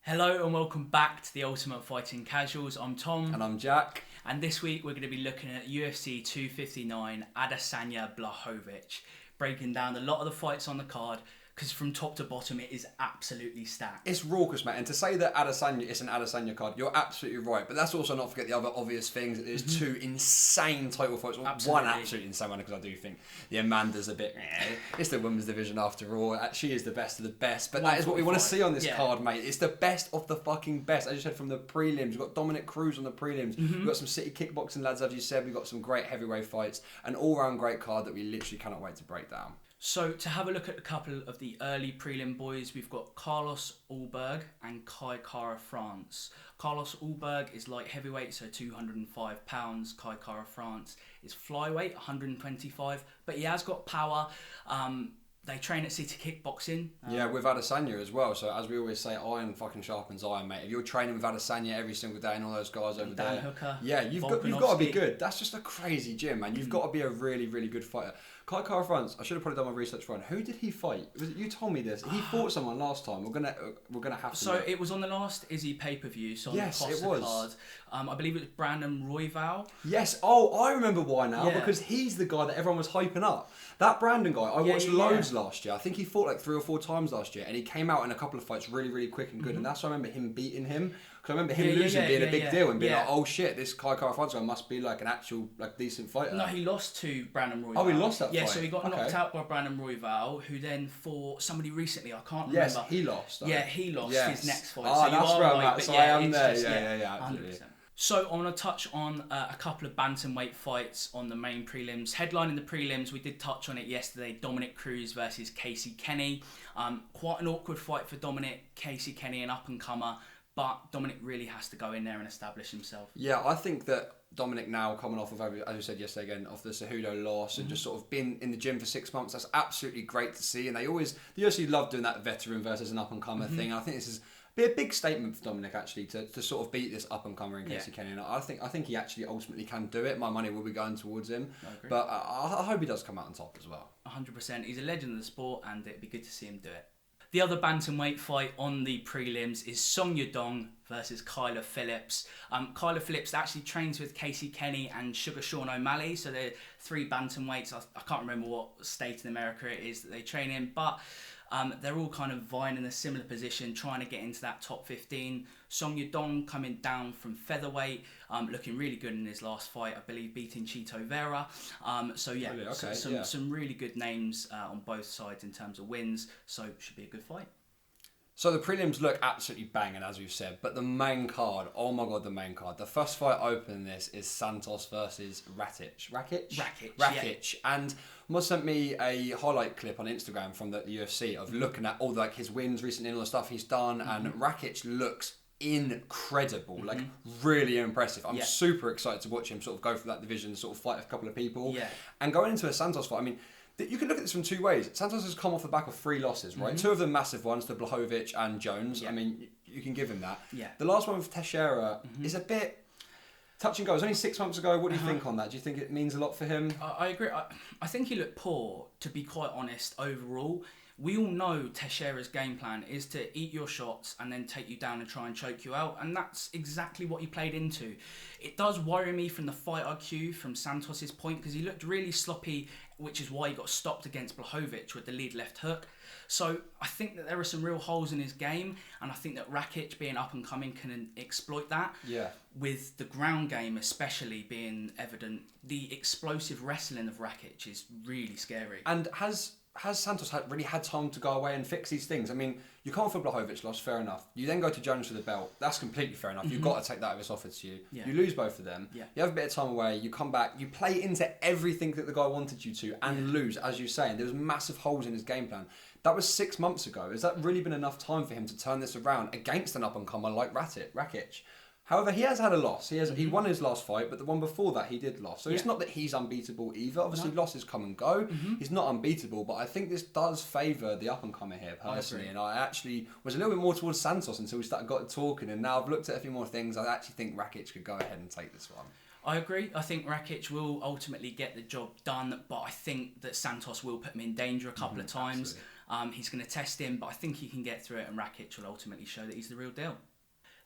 Hello and welcome back to the Ultimate Fighting Casuals. I'm Tom. And I'm Jack. And this week we're going to be looking at UFC 259 Adesanya Blachowicz, breaking down a lot of the fights on the card, because from top to bottom it is absolutely stacked. It's raucous, mate. And to say that Adesanya is an Adesanya card, you're absolutely right. But let's also not forget the other obvious things. There's two insane title fights. Absolutely. One absolutely insane one, because I do think the Amanda's a bit... It's the women's division after all. She is the best of the best. But that is what we want to see on this card, mate. It's the best of the fucking best. As you said, from the prelims. We've got Dominic Cruz on the prelims. We've got some city kickboxing lads, as you said. We've got some great heavyweight fights. An all-round great card that we literally cannot wait to break down. So to have a look at a couple of the early prelim boys, we've got Carlos Ulberg and Kai Kara France. Carlos Ulberg is light heavyweight, so 205 pounds. Kai Kara France is flyweight, 125, but he has got power. They train at City Kickboxing. Yeah, with Adesanya as well. So as we always say, iron fucking sharpens iron, mate. If you're training with Adesanya every single day and all those guys over Dan there, Hooker, yeah, you've got to be good. That's just a crazy gym, man. You've got to be a really, really good fighter. Kai Kara France, I should have probably done my research for him. Who did he fight? Was it you told me this? He fought someone last time. We're gonna have to. So it was on the last Izzy pay-per-view. So on yes, the Costa it was. Card. I believe it was Brandon Royval. Yes. Oh, I remember why now, because he's the guy that everyone was hyping up. That Brandon guy, I watched loads last year. I think he fought like 3 or 4 times last year, and he came out in a couple of fights really, really quick and good. And that's why I remember him beating him. Because I remember him losing being a big deal and being like, oh shit, this Kai Kara France guy must be like an actual like decent fighter. No, he lost to Brandon Royval. Oh, he lost that fight? Yeah, so he got knocked out by Brandon Royval, who then fought somebody recently, I can't remember. Yes, he lost. Though. Yeah, he lost his next fight. Oh, so that's where I'm at. So I am there. Yeah, absolutely. 100%. So I want to touch on a couple of bantamweight fights on the main prelims. Headlining the prelims, we did touch on it yesterday, Dominic Cruz versus Casey Kenny. Quite an awkward fight for Dominic. Casey Kenny, an up-and-comer, but Dominic really has to go in there and establish himself. Yeah, I think that Dominic now coming off of, as you said yesterday again, off the Cejudo loss and just sort of been in the gym for 6 months, that's absolutely great to see. And the UFC love doing that veteran versus an up-and-comer thing. And I think this is be a big statement for Dominic actually to sort of beat this up-and-comer in Casey Kenny. And I think he actually ultimately can do it. My money will be going towards him. But I hope he does come out on top as well. 100%. He's a legend of the sport, and it'd be good to see him do it. The other bantamweight fight on the prelims is Song Yadong versus Kyler Phillips. Kyler Phillips actually trains with Casey Kenny and Sugar Sean O'Malley, so they're 3 bantamweights. I can't remember what state in America it is that they train in, but they're all kind of vying in a similar position, trying to get into that top 15. Song Yadong coming down from featherweight, looking really good in his last fight, I believe beating Chito Vera. Some really good names on both sides in terms of wins, so should be a good fight. So the prelims look absolutely banging, as we've said, but the main card, oh my god, the main card. The first fight open in this is Santos versus Rakic. Rakic. And Moz sent me a highlight clip on Instagram from the UFC of looking at all like his wins recently and all the stuff he's done, and Rakic looks incredible, like really impressive. I'm super excited to watch him sort of go through that division, sort of fight a couple of people. And going into a Santos fight, I mean, you can look at this from 2 ways. Santos has come off the back of 3 losses, right? 2 of them massive ones to Blachowicz and Jones. I mean, you can give him that. The last one with Teixeira is a bit touch and go. It was only 6 months ago. What do you think on that? Do you think it means a lot for him? I agree. I think he looked poor, to be quite honest, overall. We all know Teixeira's game plan is to eat your shots and then take you down and try and choke you out, and that's exactly what he played into. It does worry me from the fight IQ from Santos's point, because he looked really sloppy, which is why he got stopped against Blachowicz with the lead left hook. So I think that there are some real holes in his game, and I think that Rakic, being up and coming, can exploit that. With the ground game especially being evident, the explosive wrestling of Rakic is really scary. And has Santos really had time to go away and fix these things? I mean, you can't for Blachowicz loss, fair enough. You then go to Jones for the belt. That's completely fair enough. You've got to take that if it's offered to you. You lose both of them. You have a bit of time away. You come back. You play into everything that the guy wanted you to and lose, as you say. And there was massive holes in his game plan. That was 6 months ago. Has that really been enough time for him to turn this around against an up-and-comer like Rakic? However, he has had a loss. He won his last fight, but the one before that he did lose. So it's not that he's unbeatable either. Obviously, losses come and go. He's not unbeatable, but I think this does favour the up-and-comer here, personally. And I actually was a little bit more towards Santos until we got talking. And now I've looked at a few more things. I actually think Rakic could go ahead and take this one. I agree. I think Rakic will ultimately get the job done, but I think that Santos will put him in danger a couple of times. He's going to test him, but I think he can get through it, and Rakic will ultimately show that he's the real deal.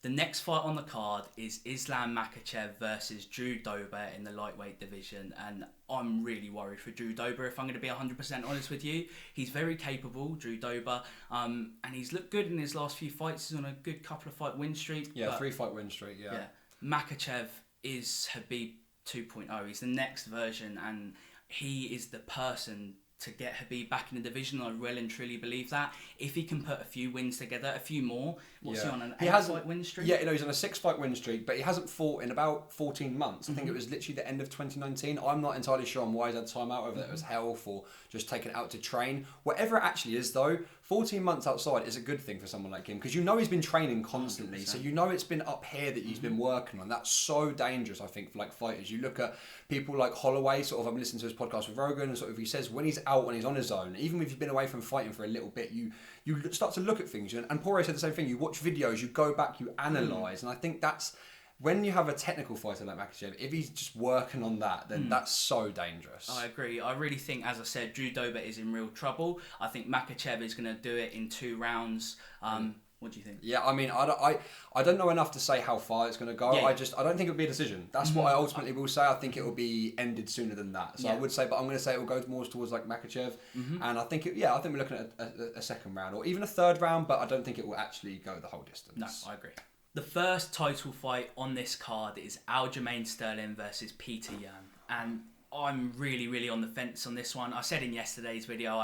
The next fight on the card is Islam Makhachev versus Drew Dober in the lightweight division, and I'm really worried for Drew Dober, if I'm going to be 100% honest with you. He's very capable, Drew Dober, and he's looked good in his last few fights. He's on a good couple of fight win streak. Yeah, 3-fight win streak, yeah. Makhachev is Khabib 2.0. He's the next version, and he is the person to get Khabib back in the division. I really and truly believe that. If he can put a few wins together, a few more. What's he on, an 8-fight win streak? Yeah, he's on a 6-fight win streak, but he hasn't fought in about 14 months. I think it was literally the end of 2019. I'm not entirely sure on why he's had time out, whether it was health or just taken out to train. Whatever it actually is, though, 14 months outside is a good thing for someone like him, because you know he's been training constantly. 100%. So you know it's been up here that he's been working on. That's so dangerous, I think, for like fighters. You look at people like Holloway, sort of, I'm listening to his podcast with Rogan, and sort of he says when he's out, when he's on his own, even if you've been away from fighting for a little bit, you start to look at things. And Poirier said the same thing. You watch videos, you go back, you analyse. And I think that's, when you have a technical fighter like Makhachev, if he's just working on that, then that's so dangerous. I agree. I really think, as I said, Drew Dober is in real trouble. I think Makhachev is going to do it in 2 rounds. What do you think? Yeah, I mean, I don't know enough to say how far it's going to go. Yeah. I don't think it'll be a decision. That's what I ultimately will say. I think it will be ended sooner than that. So I would say, but I'm going to say it will go more towards like Makhachev. And I think, I think we're looking at a second round or even a third round, but I don't think it will actually go the whole distance. No, I agree. The first title fight on this card is Aljamain Sterling versus Peter Yan. And I'm really, really on the fence on this one. I said in yesterday's video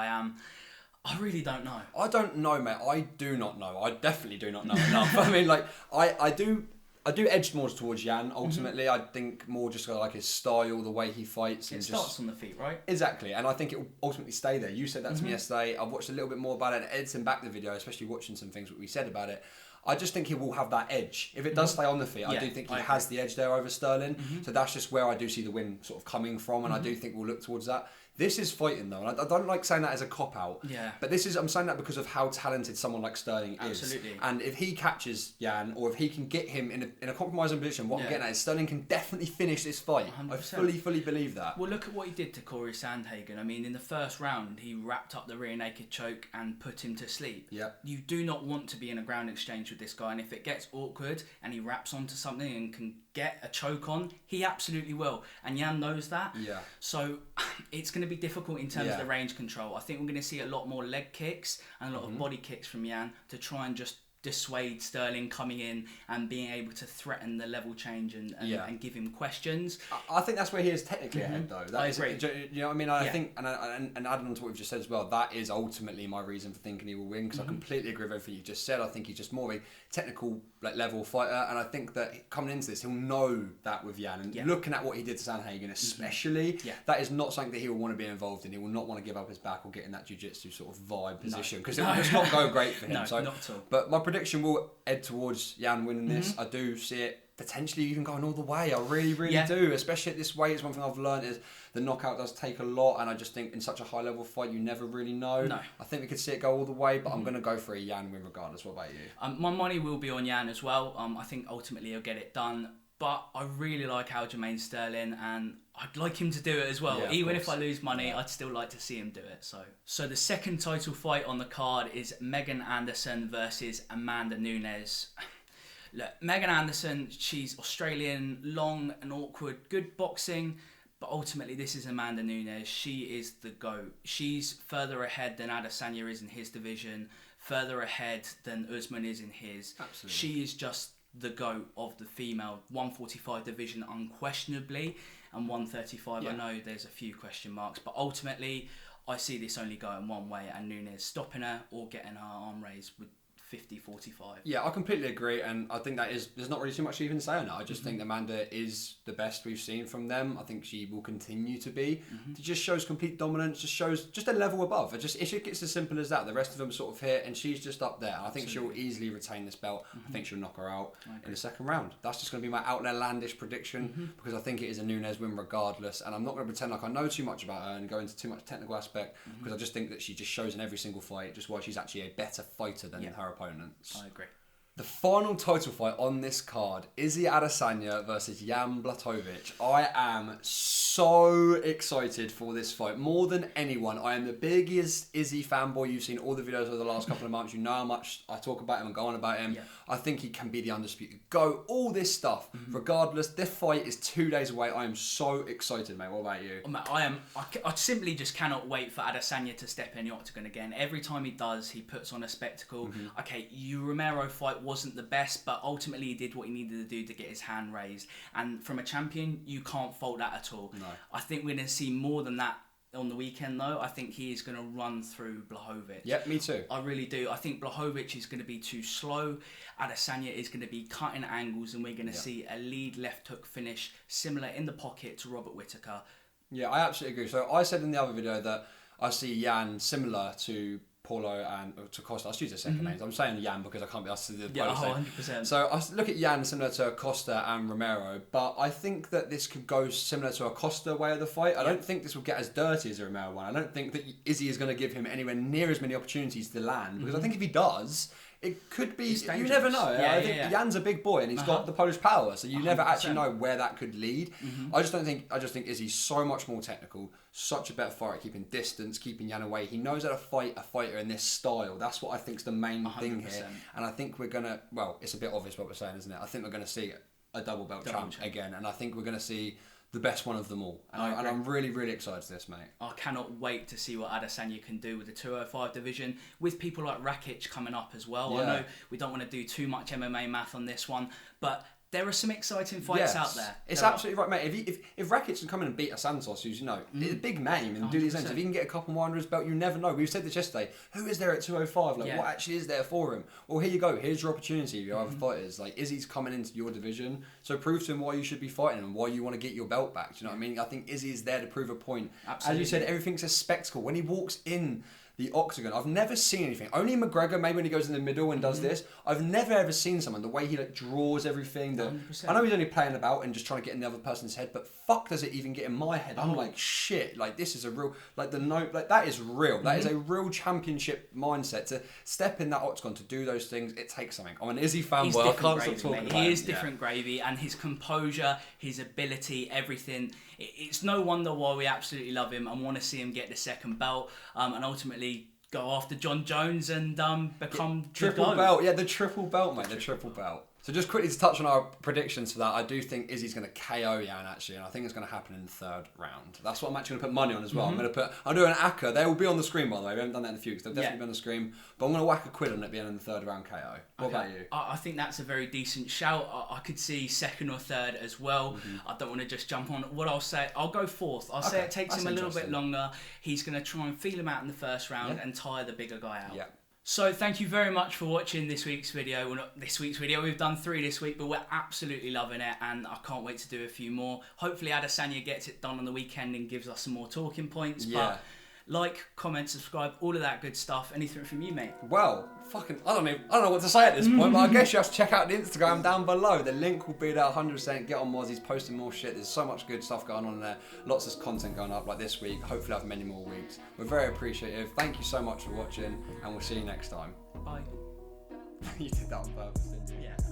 I really don't know. I don't know, mate. I do not know. I definitely do not know enough. I mean, like, I do edge more towards Yan, ultimately. I think more just like his style, the way he fights. It starts on the feet, right? Exactly. And I think it will ultimately stay there. You said that to me yesterday. I've watched a little bit more about it and editing back the video, especially watching some things that we said about it. I just think he will have that edge. If it does stay on the feet, I do think he has the edge there over Sterling. So that's just where I do see the win sort of coming from, and I do think we'll look towards that. This is fighting though, and I don't like saying that as a cop-out. Yeah. But I'm saying that because of how talented someone like Sterling is. Absolutely. And if he catches Yan, or if he can get him in a compromising position, what I'm getting at is Sterling can definitely finish this fight. 100%. I fully believe that. Well, look at what he did to Corey Sandhagen. I mean, in the first round, he wrapped up the rear naked choke and put him to sleep. Yeah. You do not want to be in a ground exchange with this guy, and if it gets awkward and he wraps onto something and can get a choke on, he absolutely will. And Yan knows that. Yeah. So it's going to be difficult in terms of the range control. I think we're going to see a lot more leg kicks and a lot of body kicks from Yan to try and just dissuade Sterling coming in and being able to threaten the level change and give him questions. I think that's where he is technically ahead, though. I agree. You know what I mean? I think, and adding on to what we've just said as well, that is ultimately my reason for thinking he will win, because I completely agree with everything you just said. I think he's just more of a technical level fighter, and I think that coming into this, he'll know that with Yan, and looking at what he did to Sandhagen especially, that is not something that he will want to be involved in. He will not want to give up his back or get in that jiu-jitsu sort of vibe position, because it will just not go great for him. No, not at all. But my prediction will head towards Yan winning this. I do see it potentially even going all the way. I really do, especially at this weight. It's one thing I've learned is the knockout does take a lot, and I just think in such a high level fight you never really know. No. I think we could see it go all the way, but I'm going to go for a Yan win regardless. What about you? My money will be on Yan as well. I think ultimately he'll get it done, but I really like Aljamain Sterling, and I'd like him to do it as well. Even if I lose money, I'd still like to see him do it. So the second title fight on the card is Megan Anderson versus Amanda Nunes. Look, Megan Anderson, she's Australian, long and awkward, good boxing, but ultimately this is Amanda Nunes. She is the GOAT. She's further ahead than Adesanya is in his division, further ahead than Usman is in his. Absolutely. She is just the GOAT of the female 145 division unquestionably, and 135 I know there's a few question marks, but ultimately I see this only going one way, and Nunes stopping her or getting her arm raised with 50-45. Yeah, I completely agree, and I think there's not really too much to even say on that. I just think Amanda is the best we've seen from them. I think she will continue to be. It just shows complete dominance, just shows just a level above. It gets as simple as that. The rest of them sort of hit, and she's just up there. I think she'll easily retain this belt. I think she'll knock her out in the second round. That's just going to be my outlandish prediction, because I think it is a Nunes win regardless, and I'm not going to pretend like I know too much about her and go into too much technical aspect, because I just think that she just shows in every single fight just why she's actually a better fighter than her opponents. I agree. The final title fight on this card, Izzy Adesanya versus Jan Blachowicz. I am so excited for this fight. More than anyone, I am the biggest Izzy fanboy. You've seen all the videos over the last couple of months. You know how much I talk about him and go on about him. Yeah. I think he can be the undisputed GOAT. All this stuff. Regardless, this fight is 2 days away. I am so excited, mate. What about you? I simply just cannot wait for Adesanya to step in the octagon again. Every time he does, he puts on a spectacle. Okay, Romero fight wasn't the best, but ultimately he did what he needed to do to get his hand raised. And from a champion, you can't fault that at all. No. I think we're going to see more than that on the weekend, though. I think he is going to run through Blachowicz. Yep, me too. I really do. I think Blachowicz is going to be too slow. Adesanya is going to be cutting angles, and we're going to see a lead left hook finish similar in the pocket to Robert Whittaker. Yeah, I absolutely agree. So I said in the other video that I see Jan similar to Paulo and to Costa. I use their second names. I'm saying Jan because I can't be asked to do the 100%. So I look at Jan similar to Costa and Romero, but I think that this could go similar to a Costa way of the fight. I don't think this will get as dirty as a Romero one. I don't think that Izzy is going to give him anywhere near as many opportunities to land, because I think if he does, it could be. You never know. I think Jan's a big boy and he's got the Polish power, so you 100%. Never actually know where that could lead. I just think Izzy's so much more technical, such a better fighter at keeping distance, keeping Jan away. He knows how to fight a fighter in this style. That's what I think's the main 100%. Thing here. And I think we're gonna. Well, it's a bit obvious what we're saying, isn't it? I think we're gonna see a double belt champ again, and I think we're gonna see the best one of them all. And I'm really, really excited for this, mate. I cannot wait to see what Adesanya can do with the 205 division, with people like Rakic coming up as well. Yeah. I know we don't want to do too much MMA math on this one, but there are some exciting fights out there. It's absolutely right, mate. If Rakic can come in and beat a Santos, who's, a big name, and 100%. Do these things, if he can get a couple more under his belt, you never know. We said this yesterday. Who is there at 205? What actually is there for him? Well, here you go. Here's your opportunity, your other fighters. Izzy's coming into your division, so prove to him why you should be fighting and why you want to get your belt back. Do you know what I mean? I think Izzy's there to prove a point. Absolutely. As you said, everything's a spectacle. When he walks in the octagon, I've never seen anything. Only McGregor, maybe when he goes in the middle and does this. I've never ever seen someone, the way he draws everything. I know he's only playing about and just trying to get in the other person's head, but fuck does it even get in my head? I'm like, shit, this is a real, that is real. That is a real championship mindset. To step in that octagon, to do those things, it takes something. I'm an Izzy fanboy, I can't stop talking about him. He is different gravy, and his composure, his ability, everything. It's no wonder why we absolutely love him and want to see him get the second belt, and ultimately go after John Jones and become triple belt. Yeah, the triple belt, mate. The triple belt. So just quickly to touch on our predictions for that, I do think Izzy's going to KO Jan actually, and I think it's going to happen in the third round. That's what I'm actually going to put money on as well. I'm doing an ACCA. They will be on the screen, by the way. We haven't done that in the future. They'll definitely be on the screen. But I'm going to whack a quid on it being in the third round KO. What about you? I think that's a very decent shout. I could see second or third as well. I don't want to just jump on. What I'll say, I'll go fourth. I'll say it takes him a little bit longer. He's going to try and feel him out in the first round and tire the bigger guy out. Yeah. So thank you very much for watching this week's video. Well, not this week's video, we've done 3 this week, but we're absolutely loving it and I can't wait to do a few more. Hopefully Adesanya gets it done on the weekend and gives us some more talking points. Yeah. But like, comment, subscribe, all of that good stuff. Anything from you, mate? Well, I don't know what to say at this point, but I guess you have to check out the Instagram down below. The link will be there 100%. Get on Moz, he's posting more shit. There's so much good stuff going on there. Lots of content going up like this week. Hopefully I'll have many more weeks. We're very appreciative. Thank you so much for watching and we'll see you next time. Bye. You did that on purpose, didn't you? Yeah.